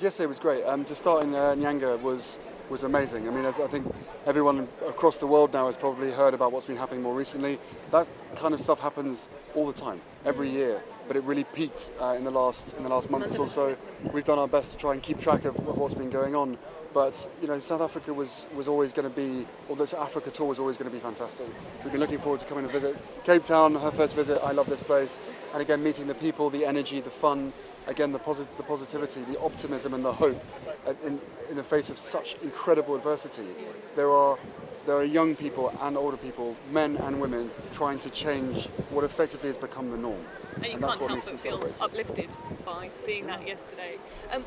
Yesterday was great. To start in Nyanga was amazing. I mean, I think everyone across the world now has probably heard about what's been happening more recently. That kind of stuff happens all the time, every year. But it really peaked in the last month or so. We've done our best to try and keep track of what's been going on. But South Africa was always going to be, or this Africa tour was always going to be fantastic. We've been looking forward to coming to visit Cape Town, her first visit. I love this place, and again meeting the people, the energy, the fun, again the positivity, the optimism, and the hope in the face of such incredible adversity. There are young people and older people, men and women, trying to change what effectively has become the norm. And you can't help but feel uplifted by seeing that yesterday.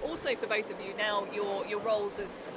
Also for both of you now, your roles as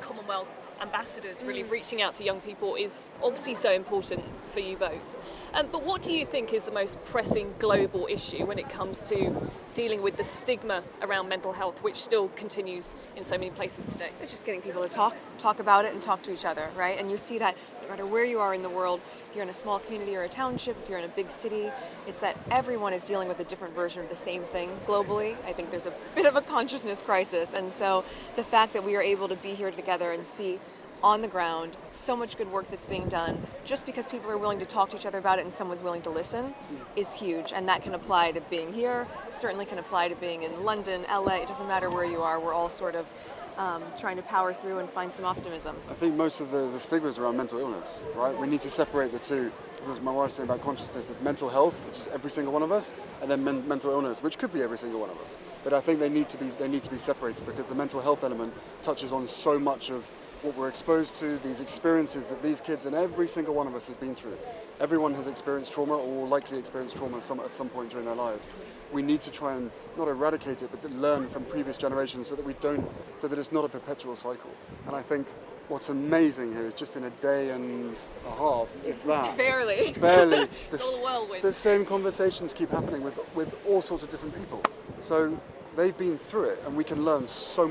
Commonwealth ambassadors, really reaching out to young people is obviously so important for you both. But what do you think is the most pressing global issue when it comes to dealing with the stigma around mental health, which still continues in so many places today? It's just getting people to talk about it and talk to each other, right? And you see that no matter where you are in the world, if you're in a small community or a township, if you're in a big city, it's that everyone is dealing with a different version of the same thing globally. I think there's a bit of a consciousness crisis. And so the fact that we are able to be here together and see on the ground so much good work that's being done just because people are willing to talk to each other about it and someone's willing to listen is huge. And that can apply to being here, certainly can apply to being in London, LA. It doesn't matter where you are. We're all sort of trying to power through and find some optimism. I think most of the stigmas around mental illness, right? We need to separate the two. As my wife's saying about consciousness, there's mental health, which is every single one of us, and then mental illness, which could be every single one of us. But I think they need to be separated because the mental health element touches on so much of what we're exposed to, these experiences that these kids and every single one of us has been through. Everyone has experienced trauma or will likely experience trauma at some point during their lives. We need to try and not eradicate it, but to learn from previous generations so that it's not a perpetual cycle. And I think what's amazing here is just in a day and a half, if that. Barely. It's all whirlwind. The same conversations keep happening with all sorts of different people. So they've been through it and we can learn so much.